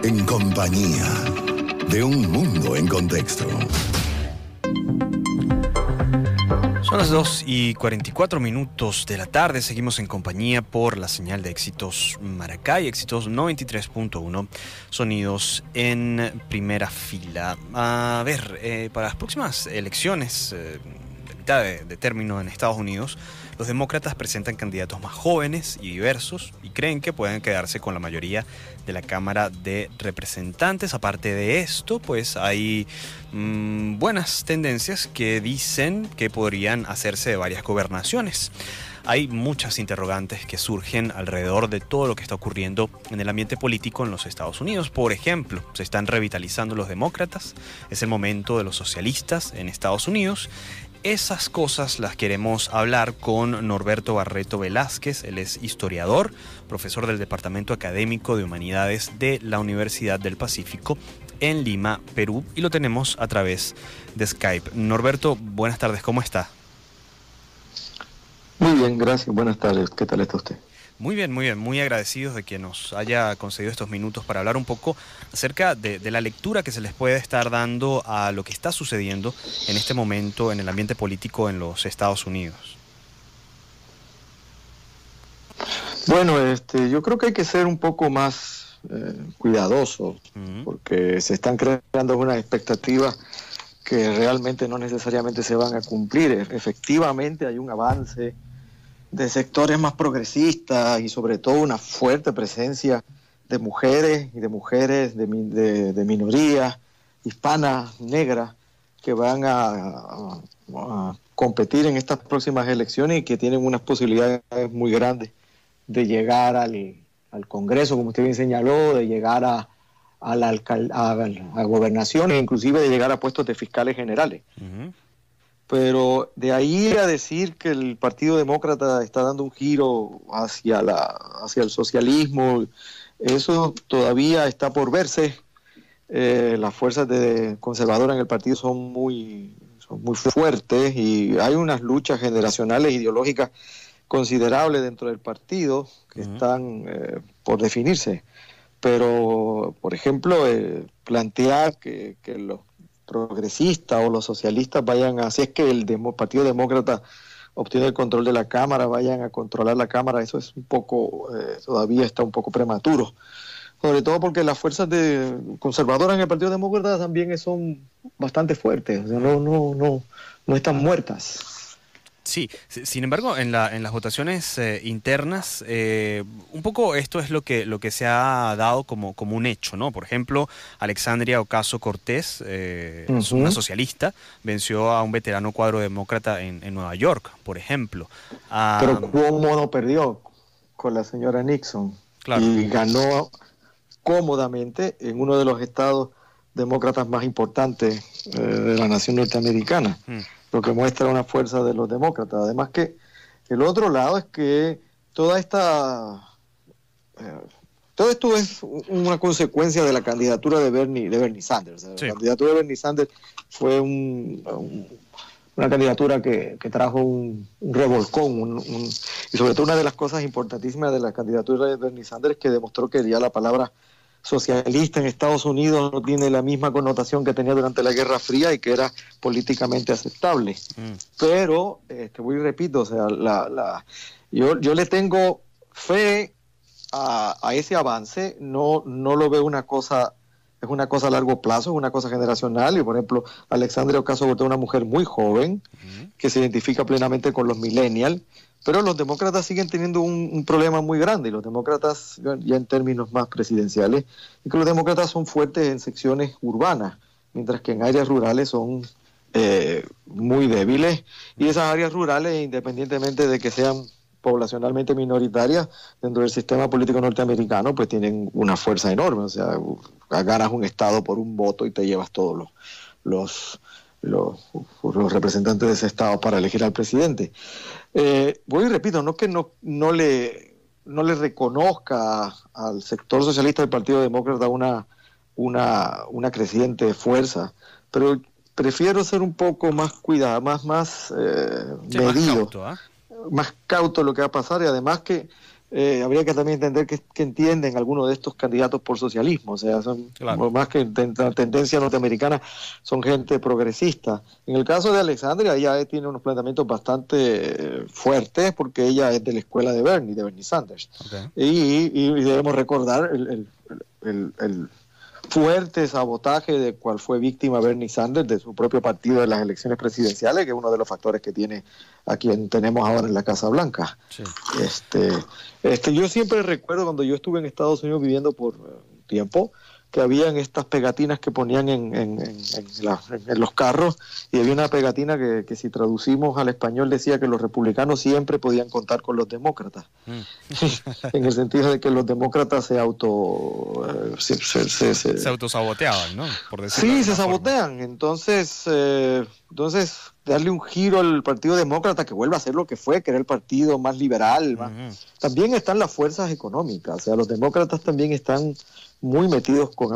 En compañía de Un Mundo en Contexto. Son las 2:44 de la tarde. Seguimos en compañía por la señal de Éxitos Maracay, Éxitos 93.1, sonidos en primera fila. A ver, para las próximas elecciones de mitad de término en Estados Unidos, los demócratas presentan candidatos más jóvenes y diversos y creen que pueden quedarse con la mayoría de la Cámara de Representantes. Aparte de esto, pues hay buenas tendencias que dicen que podrían hacerse de varias gobernaciones. Hay muchas interrogantes que surgen alrededor de todo lo que está ocurriendo en el ambiente político en los Estados Unidos. Por ejemplo, se están revitalizando los demócratas, es el momento de los socialistas en Estados Unidos. Esas cosas las queremos hablar con Norberto Barreto Velázquez. Él es historiador, profesor del Departamento Académico de Humanidades de la Universidad del Pacífico en Lima, Perú, y lo tenemos a través de Skype. Norberto, buenas tardes, ¿cómo está? Muy bien, gracias, buenas tardes, ¿qué tal está usted? Muy bien, muy agradecidos de que nos haya concedido estos minutos para hablar un poco acerca de la lectura que se les puede estar dando a lo que está sucediendo en este momento en el ambiente político en los Estados Unidos. Bueno, yo creo que hay que ser un poco más cuidadosos, porque se están creando unas expectativas que realmente no necesariamente se van a cumplir. Efectivamente hay un avance de sectores más progresistas y sobre todo una fuerte presencia de mujeres y de mujeres de minorías hispanas, negras, que van a competir en estas próximas elecciones y que tienen unas posibilidades muy grandes de llegar al Congreso, como usted bien señaló, de llegar a gobernaciones, inclusive de llegar a puestos de fiscales generales. Pero de ahí a decir que el Partido Demócrata está dando un giro hacia el socialismo, eso todavía está por verse. Las fuerzas conservadoras en el partido son muy fuertes y hay unas luchas generacionales ideológicas considerables dentro del partido que están por definirse. Pero, por ejemplo, plantear que los progresistas o los socialistas vayan a, si es que el Partido Demócrata obtiene el control de la Cámara, vayan a controlar la Cámara, eso es un poco, todavía está un poco prematuro, sobre todo porque las fuerzas conservadoras en el Partido Demócrata también son bastante fuertes, o sea, no están muertas. Sí, sin embargo, en las votaciones internas, un poco esto es lo que se ha dado como un hecho, ¿no? Por ejemplo, Alexandria Ocasio-Cortez, una socialista, venció a un veterano cuadro demócrata en Nueva York, por ejemplo. Pero ¿cómo no perdió con la señora Nixon? Claro. Y ganó cómodamente en uno de los estados demócratas más importantes de la nación norteamericana. Lo que muestra una fuerza de los demócratas. Además que el otro lado es que todo esto es una consecuencia de la candidatura de Bernie Sanders. Sí. La candidatura de Bernie Sanders fue una candidatura que trajo un revolcón, y sobre todo una de las cosas importantísimas de la candidatura de Bernie Sanders es que demostró que ya la palabra socialista en Estados Unidos no tiene la misma connotación que tenía durante la Guerra Fría y que era políticamente aceptable. Pero, voy y repito, o sea, yo le tengo fe a ese avance, no lo veo una cosa, es una cosa a largo plazo, es una cosa generacional, y por ejemplo, Alexandria Ocasio-Cortez es una mujer muy joven, que se identifica plenamente con los millennials, pero los demócratas siguen teniendo un problema muy grande, y los demócratas, ya en términos más presidenciales, es que los demócratas son fuertes en secciones urbanas, mientras que en áreas rurales son muy débiles, y esas áreas rurales, independientemente de que sean poblacionalmente minoritarias dentro del sistema político norteamericano, pues tienen una fuerza enorme, o sea, ganas un estado por un voto y te llevas todos los representantes de ese estado para elegir al presidente. Voy y repito, no que no le reconozca al sector socialista del Partido Demócrata una creciente fuerza, pero prefiero ser un poco más cuidado, más medido, más cauto en lo que va a pasar, y además que habría que también entender que entienden algunos de estos candidatos por socialismo, o sea, son más que tendencia norteamericana, son gente progresista. En el caso de Alexandria, ella tiene unos planteamientos bastante fuertes porque ella es de la escuela de Bernie Sanders. Okay. Y debemos recordar el fuerte sabotaje de cual fue víctima Bernie Sanders de su propio partido en las elecciones presidenciales, que es uno de los factores que tiene a quien tenemos ahora en la Casa Blanca. Sí. Yo siempre recuerdo cuando yo estuve en Estados Unidos viviendo por un tiempo, que habían estas pegatinas que ponían en los carros, y había una pegatina que si traducimos al español decía que los republicanos siempre podían contar con los demócratas, en el sentido de que los demócratas se autosaboteaban, ¿no? Por decirlo sí, se sabotean. Entonces darle un giro al Partido Demócrata, que vuelva a ser lo que fue, que era el partido más liberal. También están las fuerzas económicas, o sea, los demócratas también están muy metidos con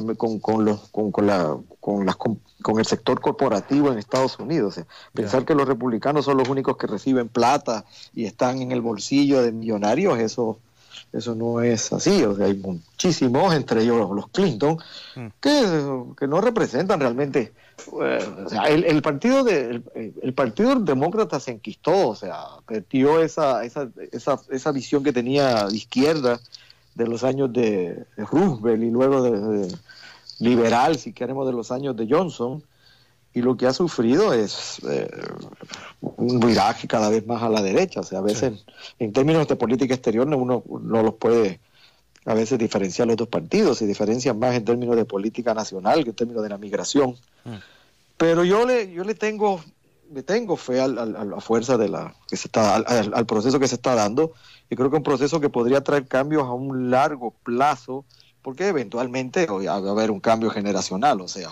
el sector corporativo en Estados Unidos. O sea, pensar que los republicanos son los únicos que reciben plata y están en el bolsillo de millonarios, eso no es así. O sea, hay muchísimos, entre ellos los Clinton, que no representan realmente. O sea, el partido demócrata se enquistó, o sea, perdió esa visión que tenía de izquierda de los años de Roosevelt y luego de liberal, si queremos, de los años de Johnson, y lo que ha sufrido es un viraje cada vez más a la derecha. O sea, a veces en términos de política exterior uno no los puede a veces diferenciar los dos partidos, se diferencian más en términos de política nacional que en términos de la migración. Pero yo le tengo fe a la fuerza de al proceso que se está dando, y creo que es un proceso que podría traer cambios a un largo plazo, porque eventualmente va a haber un cambio generacional. O sea,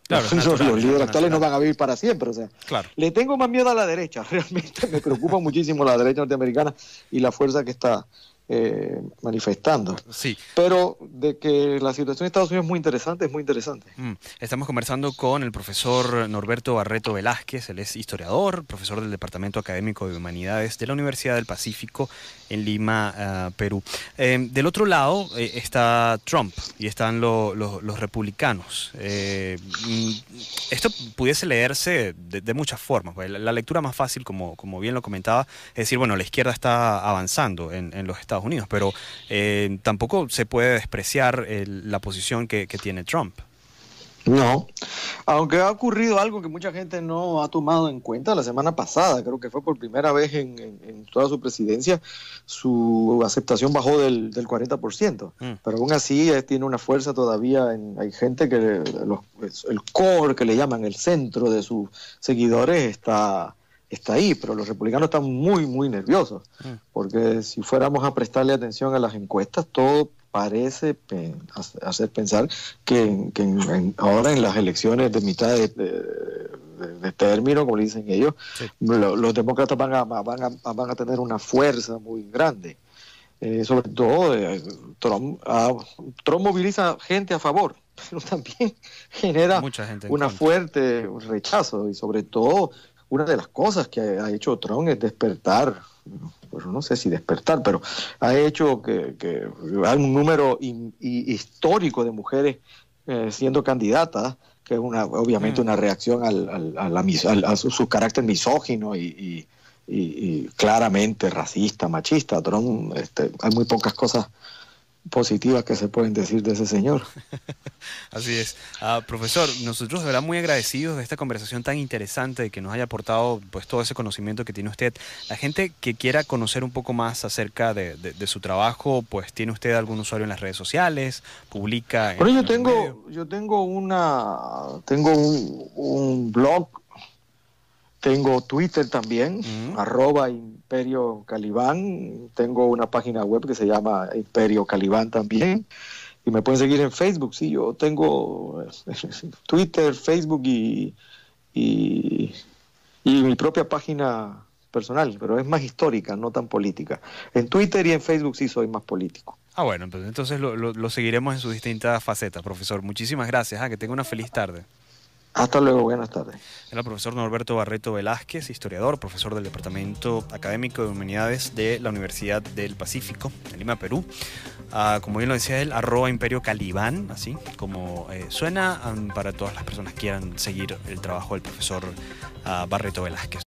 los líderes actuales no van a vivir para siempre. O sea, le tengo más miedo a la derecha. Realmente me preocupa muchísimo la derecha norteamericana y la fuerza que está manifestando. Sí. Pero de que la situación en Estados Unidos es muy interesante, es muy interesante. Estamos conversando con el profesor Norberto Barreto Velázquez. Él es historiador, profesor del Departamento Académico de Humanidades de la Universidad del Pacífico en Lima, Perú. Del otro lado está Trump y están los republicanos. Esto pudiese leerse de muchas formas. La lectura más fácil, como bien lo comentaba, es decir, bueno, la izquierda está avanzando en los Estados Unidos, pero tampoco se puede despreciar la posición que tiene Trump. No, aunque ha ocurrido algo que mucha gente no ha tomado en cuenta. La semana pasada, creo que fue por primera vez en toda su presidencia, su aceptación bajó del 40%, pero aún así tiene una fuerza todavía. Hay gente que el core, que le llaman el centro de sus seguidores, está ahí, pero los republicanos están muy, muy nerviosos, porque si fuéramos a prestarle atención a las encuestas, todo parece hacer pensar que ahora en las elecciones de mitad de término, como le dicen ellos, los demócratas van a tener una fuerza muy grande. Sobre todo, Trump moviliza gente a favor, pero también genera una fuerte rechazo, y sobre todo una de las cosas que ha hecho Trump es despertar, bueno, no sé si despertar, pero ha hecho que hay un número histórico de mujeres siendo candidatas, que es obviamente una reacción a su carácter misógino y claramente racista, machista. Trump, hay muy pocas cosas positivas que se pueden decir de ese señor. Así es. Profesor, nosotros de verdad muy agradecidos de esta conversación tan interesante, que nos haya aportado pues todo ese conocimiento que tiene usted. La gente que quiera conocer un poco más acerca de su trabajo, pues ¿tiene usted algún usuario en las redes sociales? ¿Publica? Bueno, yo tengo un blog, tengo Twitter también, @Imperio Calibán. Tengo una página web que se llama Imperio Calibán también. Y me pueden seguir en Facebook. Sí, yo tengo Twitter, Facebook y mi propia página personal, pero es más histórica, no tan política. En Twitter y en Facebook sí soy más político. Bueno, pues entonces lo seguiremos en sus distintas facetas, profesor. Muchísimas gracias. Que tenga una feliz tarde. Hasta luego, buenas tardes. Era el profesor Norberto Barreto Velázquez, historiador, profesor del Departamento Académico de Humanidades de la Universidad del Pacífico, en Lima, Perú. Como bien lo decía él, @Imperio Calibán, así como suena, para todas las personas que quieran seguir el trabajo del profesor Barreto Velázquez.